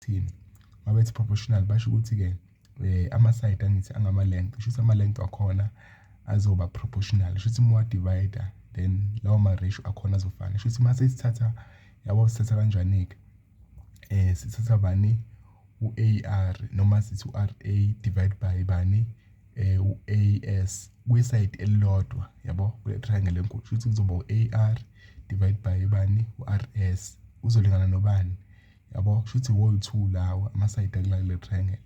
kuthini mabethi proportional basho ukuthi ke ama-side angithi angama-length kusho ukuthi ama-length wakhona azoba proportional kusho ukuthi uma divider then lawo ma-ratio akhona azofana kusho ukuthi mase sithatha yabo sithatha kanjani-ke sithatha bani u-AR noma sithi u-RA divide by bani u-AS kwiside elilodwa yabo kule triangle enkulu kusho ukuthi kuzoba u-AR divide by bani u-RS uzolingana nobani yabo kusho ukuthi wo-2 lawo ama-side akule triangle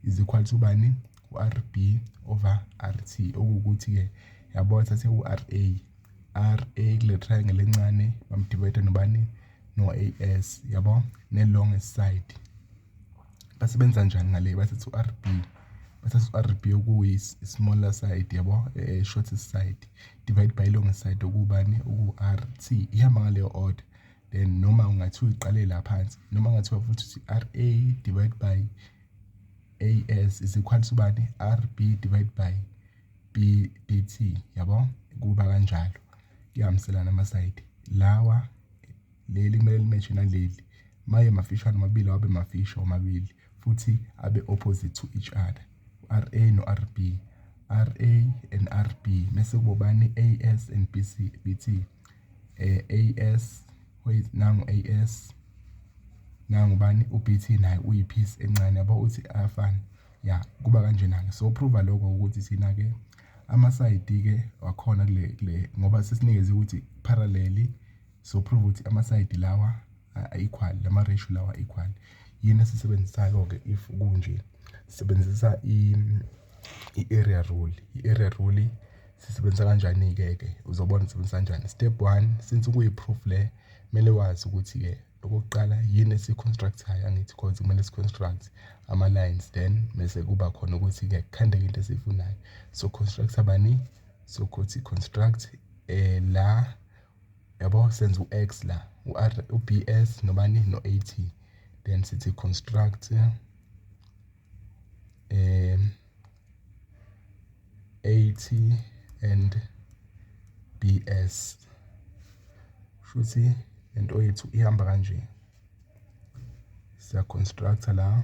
is equal to bani u-RB over RT okuwukuthi-ke yabo thathe u-RA kule triangle encane bamdivide nobani no-AS yabo ne-longest side basebenza kanjani ngale bathatha u-RB okuyi-smaller side yabo shortest side divide by longest side okubani uku-RT ihamba ngaleyo order then noma ungathi uyiqale la phansi noma ungathi futhi uthi RA divide by AS is equal to bani RB divide by BT yabo kuba kanjalo kuyahambiselana ama-side lawa leli kumele limatche naleli maye mafishane amabili awabe mafisha omabili futhi abe opposite to each other RA no RB RA and RB mase kubobani AS and BT AS wait nangu AS nangu bani uBT naye uyipiece encane yabo uthi ayafana ya kuba kanjena-ke so prove lokho ukuthi sina ke ama-side ke wakhona kule ngoba sesinikeze ukuthi parallel so prove ukuthi ama-side lawa equal lama-ratio lawa equal yini esisebenzisayo ke if kunje sisebenzisa i-area rule i-area rule sisebenzisa kanjani ke uzobona sisebenzisa kanjani step 1 since kuyi-proof le kumele wazi ukuthi ke okokuqala yini esiconstructayo angithi because kumele siconstruct ama-lines then bese kuba khona ukuthi ke kukhandeke into esiyifunayo so construct abani so kuthi construct la yabo senze u-X la u-BS nobani no-AT then sithi construct AT and BS shuthi lento yethu ihamba kanje siya construct la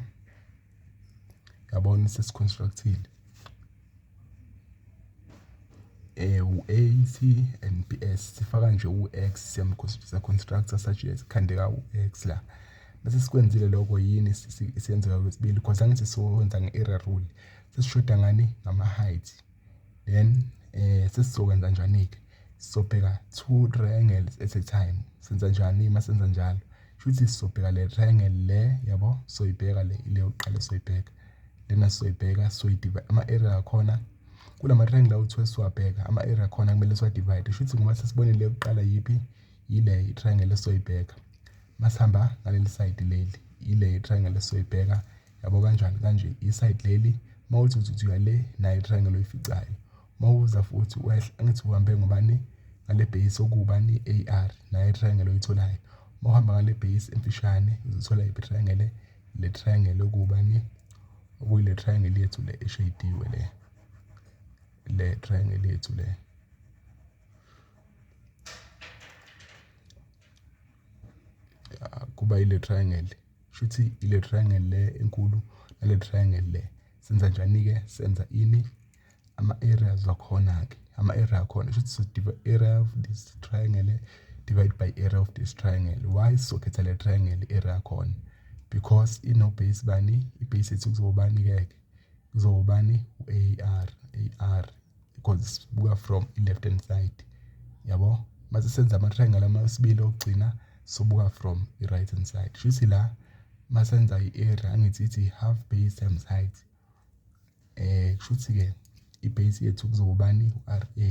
yabona sesiconstructile u-AT and BS sifaka nje u-X siya construct such as khandeka u-X la bese sikwenzile lokho yini siyenzeka kwesibili because angithi sizowenza nge-area rule sesishoda ngani ngama-height then sesizokwenza kanjani-ke sizobheka 2 triangles at a time senza njani masenza njalo shuthi sizobheka le triangle le yabo soyibheka le ile yokuqala soyibheka lena soyibheka soyidivide ama-area akhona kulama triangle awu-2 siwabheka ama-area akhona kumele siwadivide shuthi ngoba sesibonile le yokuqala yipi yile i-triangle esoyibheka masihamba ngaleli side leli ile triangle esoyibheka yabo kanjani kanje i-side leli mawuthi uthi uyale nayo i-triangle oyificayo mawuza futhi angithi uhambe ngobani ngale base okubani AR nayo i-triangle oyitholayo mawuhamba ngale base emfishane uzothola i-triangle le triangle okubani okuyile triangle yethu le eshadiwe le triangle yethu le kuba ile triangle shuthi ile triangle le enkulu nale triangle le senza njani-ke senza ini ama-areas wakhona-ke ama-area akhona shuthi so area of this triangle divide by area of this triangle why sizokhetha le triangle area akhona because ino-base bani i-base yethu kuzobani-ke kuzobani u-AR because sibuka from i-left hand side yabo mase senza ama-triangle amasibili okugcina sobuka from i-right hand side shuthi la masenza i-area angithi ithi half base times height kushuthi-ke i-base yethu kuzobani u-RA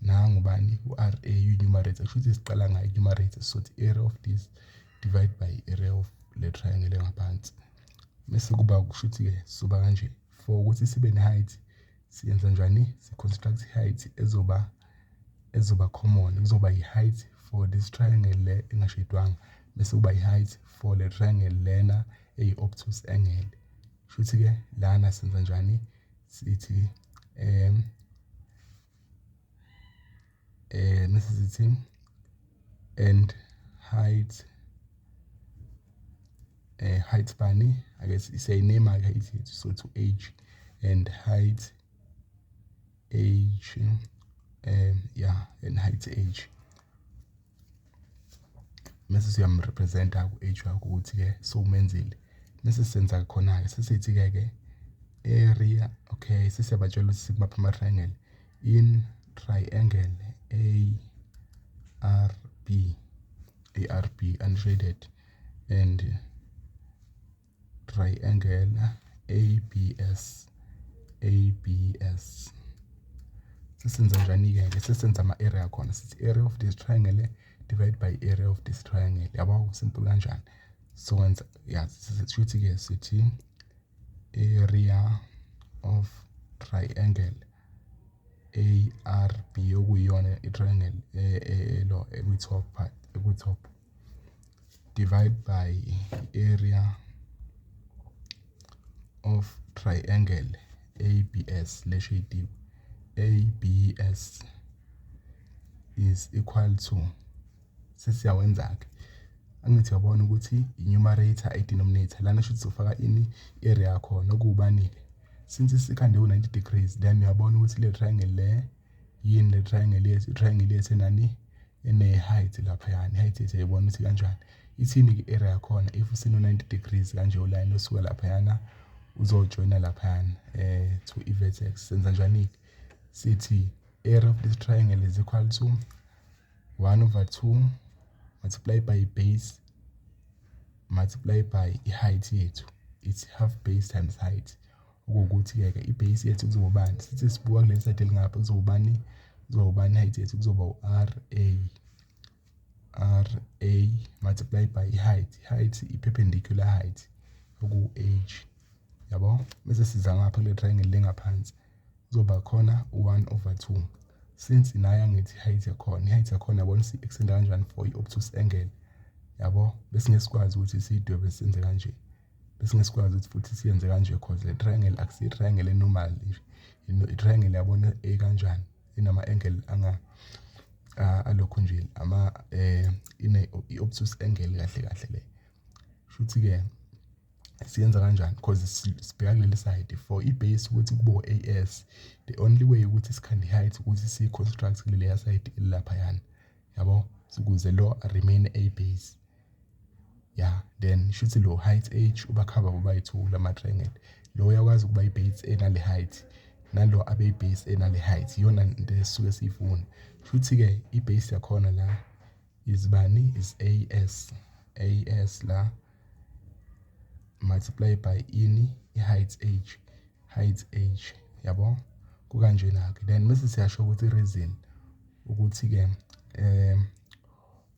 nangubani u-RA u-numerator kushuthi siqala ngayo i-numerator sothi area of this divide by area of le triangle engaphansi bese kuba kushuthi-ke soba kanje for ukuthi sibe ne-height siyenza njani si-construct i-height ezoba common kuzoba i-height for this triangle le engashadwanga bese kuba i-height for le triangle lena eyi-obtuse angle shuthi-ke lana senza njani sithi necessity and height height bani, I guess siyayiname height yethu, so to age and height age, and height age. Mase siyamrepresenta ku-age wakho ukuthi-ke so umenzile. Mase senza khona-ke sesithi-ke area, okay, sesiyabatshela ukuthi sikumaphi ama-triangle. In triangle ARB unshaded and triangle ABS. Sesenza njani-ke sesenza ama-area khona sithi area of this triangle divide by area of this triangle. Yabo simple kanjani. So wenza shuthi-ke sithi area of triangle ARB okuyiyona i-triangle lo ekwi-top part, ekwi-top, divide by area of triangle ABS leshadiwe. ABS is equal to, sesiyawenza-ke angithi uyabona ukuthi i-numerator i-denominator lana shothi sofaka ini area yakhona okubani-ke. Since sikhande u-90 degrees then uyabona ukuthi le triangle le yini, le triangle yethu, i-triangle yethu enani ene-height laphayana. I-height yethu ayibona ukuthi kanjani, ithini-ke i-area yakhona if usino-90 degrees kanje uline osuka laphayana uzojoyina laphayana to i-vertex. Senza njani-ke sithi area of this triangle is equal to 1/2 multiply by base multiply by i-height yethu. It's half base times height. Ukuthi-ke i-base yethu kuzobani, sithi sibuka kule side elingapha kuzobani height yethu kuzoba RA multiply by i-height. I-height i-perpendicular height oku-age. Yabo bese siza ngapha kule triangle lengaphansi kuzoba khona 1/2. Since naye angithi i-height yakhona yabona si-extenda kanjani for i-obtuse angle. Yabo bese ngesikwazi ukuthi sidwebe senze kanje. Bese ngesikwazi ukuthi futhi siyenze kanje because le triangle akusiyo triangle normal nje. I-triangle yabona kanjani inama-angle alokho nje ama i-obtuse angle kahle le. Shuthi-ke siyenza kanjani because sibheka kuleli side for i-base ukuthi kubo AS. The only way ukuthi sikhande height ukuthi si-construct kuleli side elilaphayana. Yabo ukuze lo remain a base. Then shuthi lo height age ubakhava kuba yi-2 lama triangle. Lo uyakwazi ukuba i-base enale height nalo abe i-base enale height. Iyona into esuke siyifuna. Shuthi-ke i-base yakhona la is bani, is AS la multiply by ini i-height age. Yabo kukanjena-ke then mase siyasho ukuthi i-reason ukuthi-ke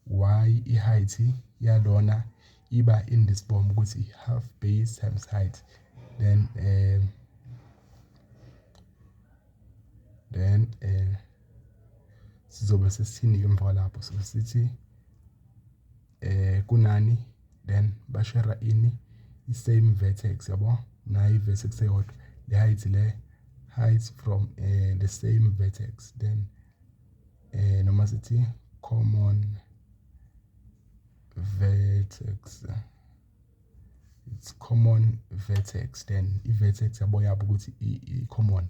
why i-height yalona iba in this form ukuthi half base times height. Then sizobe sesithini-ke emva lapho so sithi kunani then bashare ini i-same vertex. Yabo nayo i-vertex eyodwa le height from the same vertex. Then noma sithi common vertex, it's common vertex. Then i-vertex yabo yabo ukuthi i-common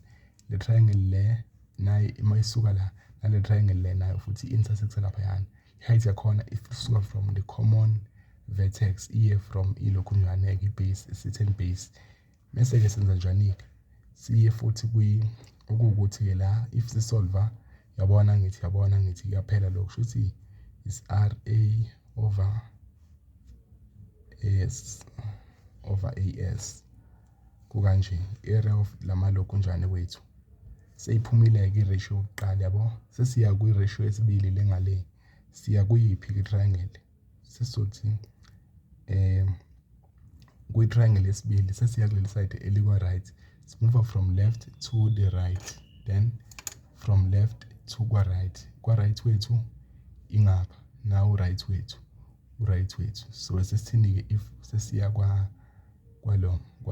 le triangle le nayo mayisuka la nale triangle le nayo futhi intersect laphayana. I-height yakhona isuka from the common vertex iye from ilokhu njani-ke i-base, certain base. Mese-ke senza njani-ke siye futhi ukuthi-ke la if sisolve yabona ngithi kuyaphela lokho shuthi is RA over AS kukanje area of lamalokhu njani kwethu. Seyiphumile-ke i-ratio yokuqala. Yabo sesiya kwi-ratio yesibili lengale. Siya kuyiphi i-triangle sesothi kwi-triangle yesibili sesiya kuleli side elikwa right. Move from left to the right, then from left to kwa right wethu ingapha na u-right wethu. So sesithini-ke if sesiya kwa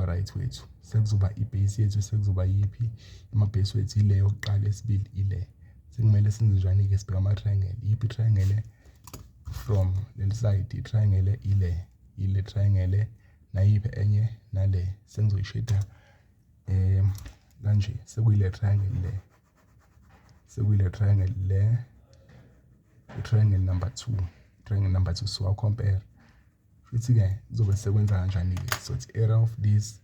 right wethu sekuzoba i-base yethu sekuzoba yiphi, ama-base wethu ile yokuqala yesibili ile. Sekumele senze njani-ke sibheka ama-triangle. Yiphi triangle from leli side, i-triangle ile triangle nayiphi enye nale sengizoyisheda kanje sekuyile triangle le, i-triangle number 2, so aw-compare futhi-ke kuzobe sekwenza kanjani-ke, so it's area of this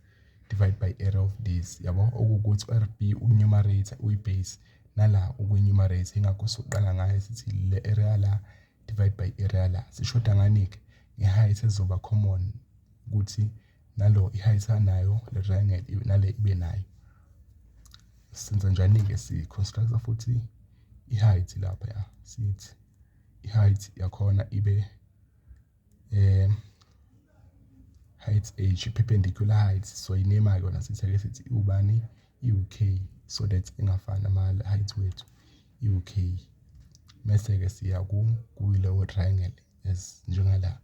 divide by area of this, yabo, okuwukuthi u-RB uku-numerator uyi-base nala uku-numerator, ingakho sokuqala ngayo sithi le area la divide by area la. Sishoda ngani-ke nge-height ezoba common ukuthi nalo i-height anayo le triangle nale ibe nayo. Senza njani-ke, si-constructa futhi i-height lapha ya, sithi i-height yakhona ibe height h, perpendicular height, so inema yona sitheke sithi ubani i-UK, so that ingafani ama-height wethu i-UK. Mese-ke siya kuyileyo triangle as njengala.